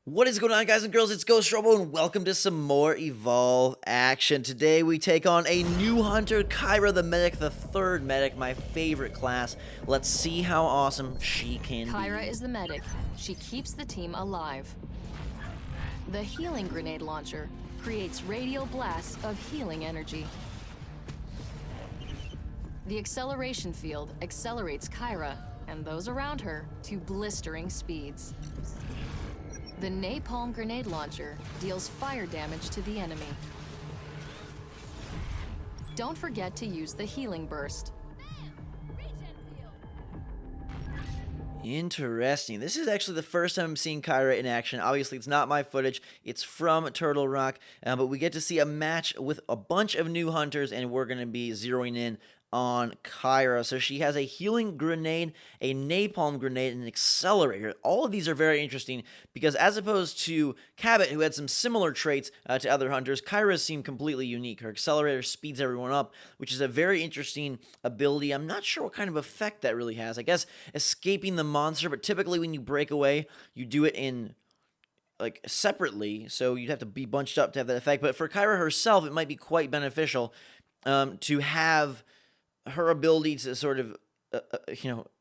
What is going on, guys and girls? It's Ghost Robo, and welcome to some more Evolve action. Today we take on a new hunter, Kyra the Medic, the third medic, my favorite class. Let's see how awesome she can be. Kyra is the medic. She keeps the team alive. The healing grenade launcher creates radial blasts of healing energy. The acceleration field accelerates Kyra and those around her to blistering speeds. The napalm grenade launcher deals fire damage to the enemy. Don't forget to use the healing burst. Interesting. This is actually the first time I'm seeing Kyra in action. Obviously, it's not my footage. It's from Turtle Rock, but we get to see a match with a bunch of new hunters, and we're going to be zeroing in on Kyra. So she has a healing grenade, a napalm grenade, and an accelerator. All of these are very interesting because as opposed to Cabot, who had some similar traits to other hunters, Kyra seemed completely unique. Her accelerator speeds everyone up, which is a very interesting ability. I'm not sure what kind of effect that really has. I guess escaping the monster, but typically when you break away, you do it in like separately, so you'd have to be bunched up to have that effect. But for Kyra herself, it might be quite beneficial to have her ability to sort of,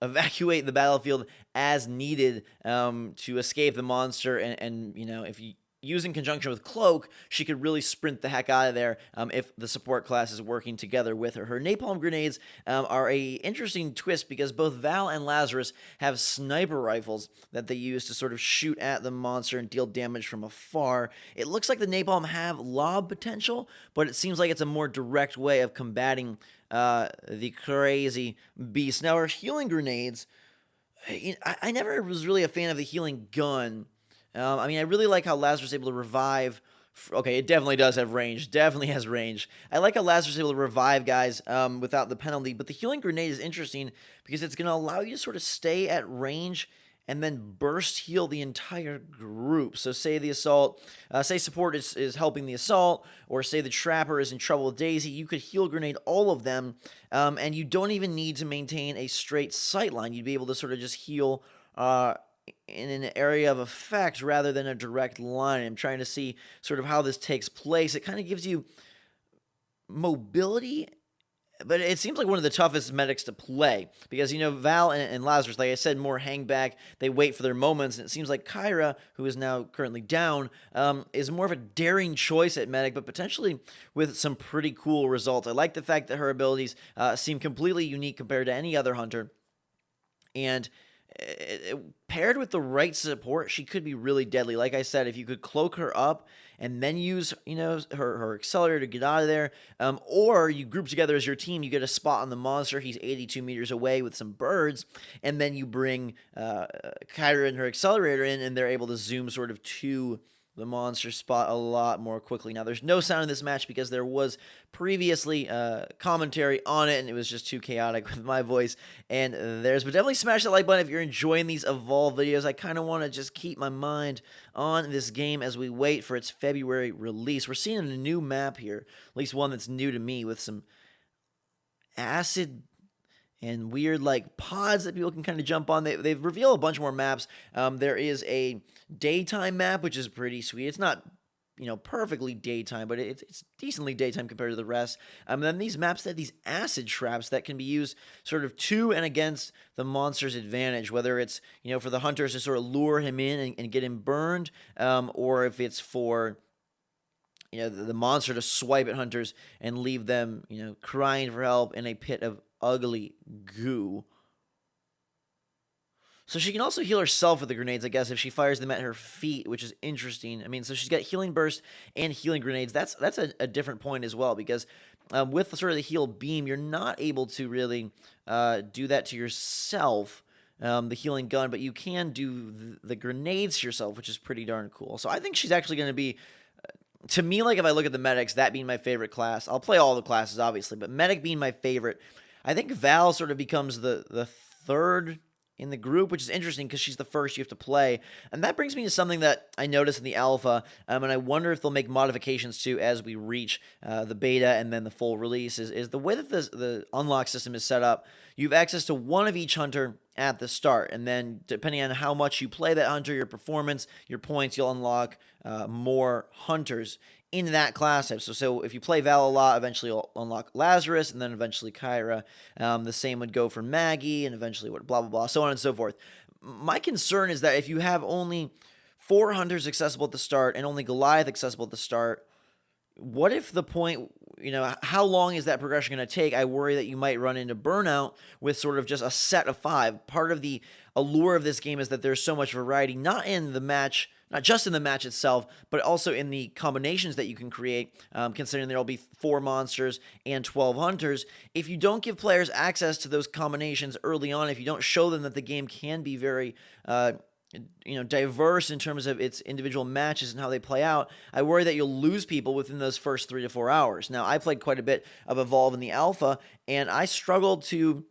evacuate the battlefield as needed to escape the monster. And if you use in conjunction with Cloak, she could really sprint the heck out of there if the support class is working together with her. Her napalm grenades are a interesting twist because both Val and Lazarus have sniper rifles that they use to sort of shoot at the monster and deal damage from afar. It looks like the napalm have lob potential, but it seems like it's a more direct way of combating the crazy beast. Now, her healing grenades, I never was really a fan of the healing gun. I really like how Lazarus is able to revive. Okay, it definitely does have range. Definitely has range. I like how Lazarus is able to revive guys without the penalty. But the healing grenade is interesting because it's going to allow you to sort of stay at range and then burst heal the entire group. So say the assault, say support is helping the assault, or say the trapper is in trouble with Daisy, you could heal grenade all of them, and you don't even need to maintain a straight sight line. You'd be able to sort of just heal in an area of effect rather than a direct line. I'm trying to see sort of how this takes place. It kind of gives you mobility, but it seems like one of the toughest medics to play because, Val and Lazarus, like I said, more hang back. They wait for their moments, and it seems like Kyra, who is now currently down, is more of a daring choice at medic, but potentially with some pretty cool results. I like the fact that her abilities seem completely unique compared to any other hunter, and paired with the right support, she could be really deadly. Like I said, if you could cloak her up and then use, her accelerator to get out of there, or you group together as your team, you get a spot on the monster. He's 82 meters away with some birds, and then you bring Kyra and her accelerator in, and they're able to zoom sort of to the monster spot a lot more quickly. Now, there's no sound in this match because there was previously commentary on it, and it was just too chaotic with my voice and theirs. But definitely smash that like button if you're enjoying these Evolve videos. I kind of want to just keep my mind on this game as we wait for its February release. We're seeing a new map here, at least one that's new to me, with some acid and weird pods that people can kind of jump on. They've revealed a bunch more maps. There is a daytime map, which is pretty sweet. It's not perfectly daytime, but it's decently daytime compared to the rest. And then these maps that have these acid traps that can be used sort of to and against the monster's advantage, whether it's for the hunters to sort of lure him in and get him burned, or if it's for the monster to swipe at hunters and leave them crying for help in a pit of ugly goo. So she can also heal herself with the grenades, I guess, if she fires them at her feet, which is interesting. So she's got healing burst and healing grenades. That's a different point as well, because with sort of the heal beam, you're not able to really do that to yourself, the healing gun, but you can do the grenades to yourself, which is pretty darn cool. So I think she's actually going to be, to me, if I look at the medics, that being my favorite class. I'll play all the classes, obviously, but medic being my favorite, I think Val sort of becomes the third in the group, which is interesting because she's the first you have to play. And that brings me to something that I noticed in the alpha, and I wonder if they'll make modifications to as we reach the beta and then the full release, is the way that the unlock system is set up. You have access to one of each hunter at the start. And then depending on how much you play that hunter, your performance, your points, you'll unlock more hunters in that class type. So if you play Val a lot, eventually you'll unlock Lazarus and then eventually Kyra. The same would go for Maggie and eventually what blah, blah, blah, so on and so forth. My concern is that if you have only 4 hunters accessible at the start and only Goliath accessible at the start, what if the point, how long is that progression going to take? I worry that you might run into burnout with sort of just a set of 5. Part of the allure of this game is that there's so much variety, not just in the match itself, but also in the combinations that you can create, considering there'll be 4 monsters and 12 hunters. If you don't give players access to those combinations early on, if you don't show them that the game can be very diverse in terms of its individual matches and how they play out, I worry that you'll lose people within those first 3 to 4 hours. Now, I played quite a bit of Evolve in the alpha, and I struggled to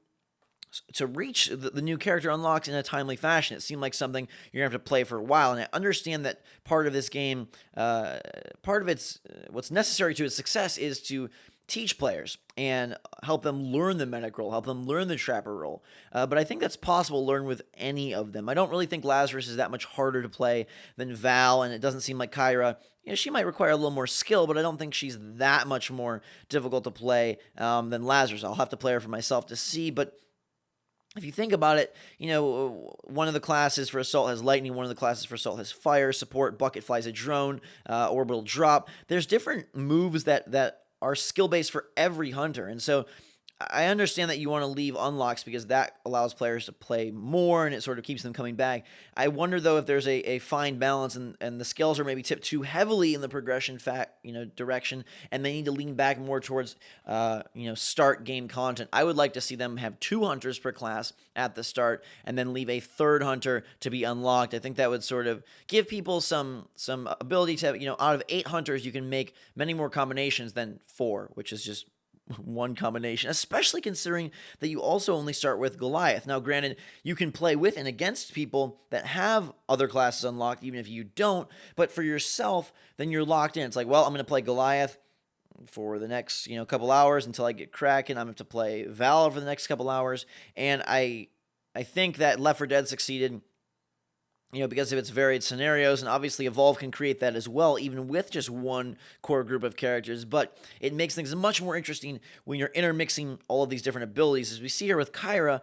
reach the new character unlocks in a timely fashion. It seemed like something you're going to have to play for a while, and I understand that part of this game, part of its what's necessary to its success is to teach players and help them learn the medic role, help them learn the trapper role. But I think that's possible to learn with any of them. I don't really think Lazarus is that much harder to play than Val, and it doesn't seem like Kyra. She might require a little more skill, but I don't think she's that much more difficult to play than Lazarus. I'll have to play her for myself to see, but if you think about it, one of the classes for Assault has lightning, one of the classes for Assault has fire, support, bucket flies a drone, orbital drop. There's different moves that are skill-based for every hunter, and so I understand that you want to leave unlocks because that allows players to play more and it sort of keeps them coming back. I wonder, though, if there's a fine balance and the scales are maybe tipped too heavily in the progression direction, and they need to lean back more towards start game content. I would like to see them have 2 hunters per class at the start and then leave a 3rd hunter to be unlocked. I think that would sort of give people some ability to have, out of 8 hunters, you can make many more combinations than 4, which is just one combination, especially considering that you also only start with Goliath. Now, granted, you can play with and against people that have other classes unlocked, even if you don't, but for yourself, then you're locked in. It's like, well, I'm going to play Goliath for the next, couple hours until I get Kraken. I'm going to have to play Val for the next couple hours, and I think that Left 4 Dead succeeded because of its varied scenarios, and obviously Evolve can create that as well, even with just one core group of characters, but it makes things much more interesting when you're intermixing all of these different abilities. As we see here with Kyra,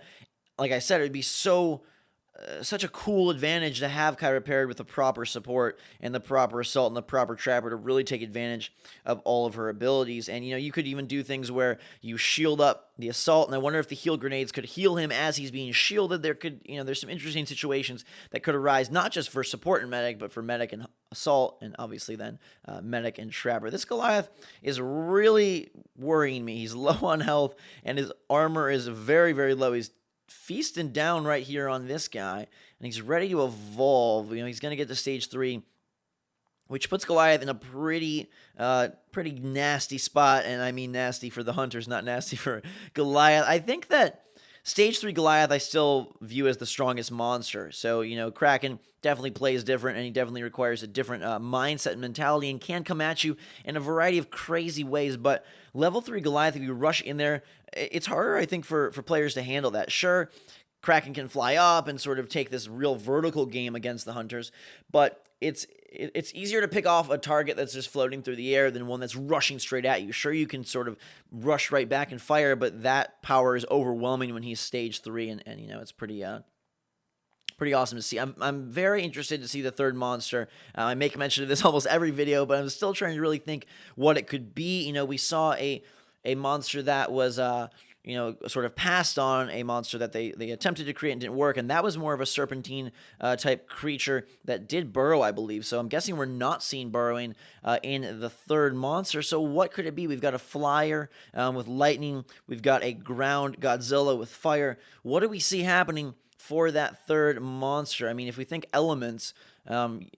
like I said, it would be such a cool advantage to have Kyra paired with the proper support and the proper assault and the proper trapper to really take advantage of all of her abilities. And, you could even do things where you shield up the assault, and I wonder if the heal grenades could heal him as he's being shielded. There's some interesting situations that could arise, not just for support and medic, but for medic and assault, and obviously then medic and trapper. This Goliath is really worrying me. He's low on health, and his armor is very, very low. He's feasting down right here on this guy, and he's ready to evolve. He's going to get to stage 3, which puts Goliath in a pretty nasty spot, and I mean nasty for the hunters, not nasty for Goliath. I think that stage 3 Goliath I still view as the strongest monster. So, Kraken definitely plays different, and he definitely requires a different mindset and mentality and can come at you in a variety of crazy ways. But level 3 Goliath, if you rush in there, it's harder, I think, for players to handle that. Sure, Kraken can fly up and sort of take this real vertical game against the hunters, but it's easier to pick off a target that's just floating through the air than one that's rushing straight at you. Sure, you can sort of rush right back and fire, but that power is overwhelming when he's stage 3, and it's pretty awesome to see. I'm very interested to see the 3rd monster. I make mention of this almost every video, but I'm still trying to really think what it could be. We saw a monster that was sort of passed on, a monster that they attempted to create and didn't work, and that was more of a serpentine type creature that did burrow, I believe. So I'm guessing we're not seeing burrowing in the 3rd monster. So what could it be? We've got a flyer with lightning. We've got a ground Godzilla with fire. What do we see happening for that 3rd monster? I mean, if we think elements,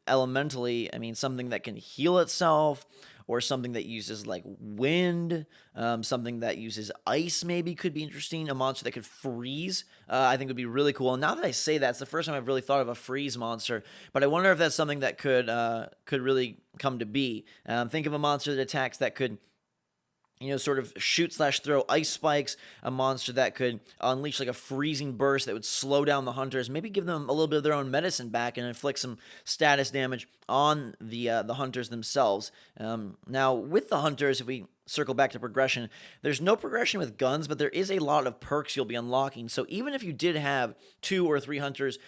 elementally, I mean, something that can heal itself, or something that uses like wind, something that uses ice maybe could be interesting. A monster that could freeze, I think would be really cool. And now that I say that, it's the first time I've really thought of a freeze monster, but I wonder if that's something that could really come to be. Think of a monster that attacks that could sort of shoot/throw ice spikes, a monster that could unleash like a freezing burst that would slow down the hunters, maybe give them a little bit of their own medicine back and inflict some status damage on the hunters themselves. Now, with the hunters, if we circle back to progression, there's no progression with guns, but there is a lot of perks you'll be unlocking. So even if you did have 2 or 3 hunters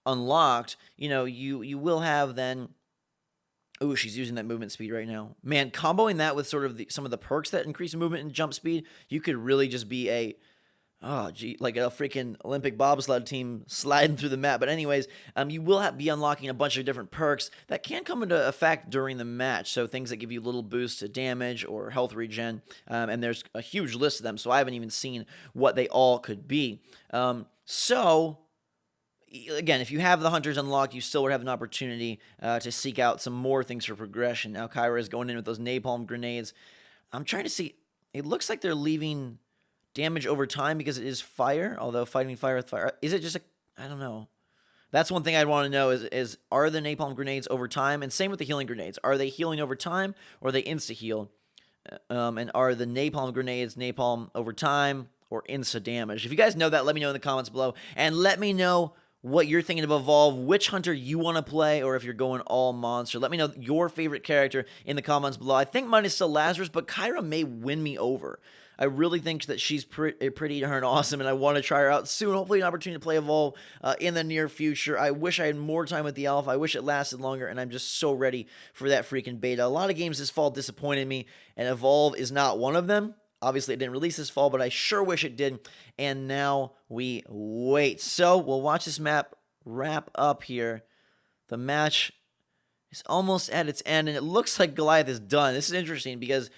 unlocked, you will have then. Oh, she's using that movement speed right now. Man, comboing that with sort of some of the perks that increase movement and jump speed, you could really just be like a freaking Olympic bobsled team sliding through the map. But anyways, you will be unlocking a bunch of different perks that can come into effect during the match. So things that give you little boosts to damage or health regen. And there's a huge list of them, so I haven't even seen what they all could be. Again, if you have the hunters unlocked, you still would have an opportunity to seek out some more things for progression. Now, Kyra is going in with those napalm grenades. I'm trying to see. It looks like they're leaving damage over time because it is fire, although fighting fire with fire. Is it just I don't know. That's one thing I'd want to know is are the napalm grenades over time? And same with the healing grenades. Are they healing over time or are they insta-heal? And are the napalm grenades napalm over time or insta-damage? If you guys know that, let me know in the comments below. And let me know what you're thinking of Evolve, which hunter you want to play, or if you're going all monster. Let me know your favorite character in the comments below. I think mine is still Lazarus, but Kyra may win me over. I really think that she's pretty darn awesome, and I want to try her out soon. Hopefully an opportunity to play Evolve in the near future. I wish I had more time with the alpha. I wish it lasted longer, and I'm just so ready for that freaking beta. A lot of games this fall disappointed me, and Evolve is not one of them. Obviously, it didn't release this fall, but I sure wish it did. And now we wait. So we'll watch this map wrap up here. The match is almost at its end, and it looks like Goliath is done. This is interesting because,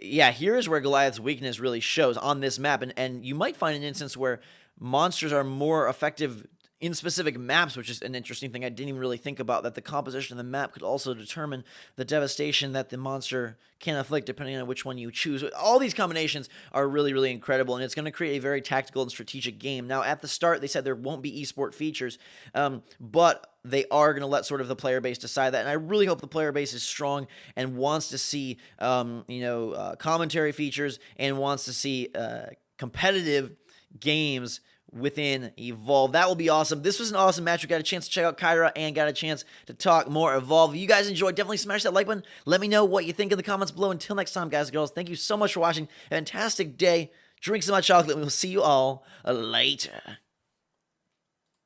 yeah, here is where Goliath's weakness really shows on this map. And you might find an instance where monsters are more effective in specific maps, which is an interesting thing I didn't even really think about, that the composition of the map could also determine the devastation that the monster can inflict depending on which one you choose. All these combinations are really, really incredible, and it's going to create a very tactical and strategic game. Now, at the start, they said there won't be esport features, but they are going to let sort of the player base decide that, and I really hope the player base is strong and wants to see, commentary features and wants to see competitive games within Evolve. That will be awesome. This was an awesome match. We got a chance to check out Kyra and got a chance to talk more Evolve. If you guys enjoyed, definitely smash that like button. Let me know what you think in the comments below. Until next time, guys and girls, thank you so much for watching. A fantastic day. Drink some hot chocolate, and we'll see you all later.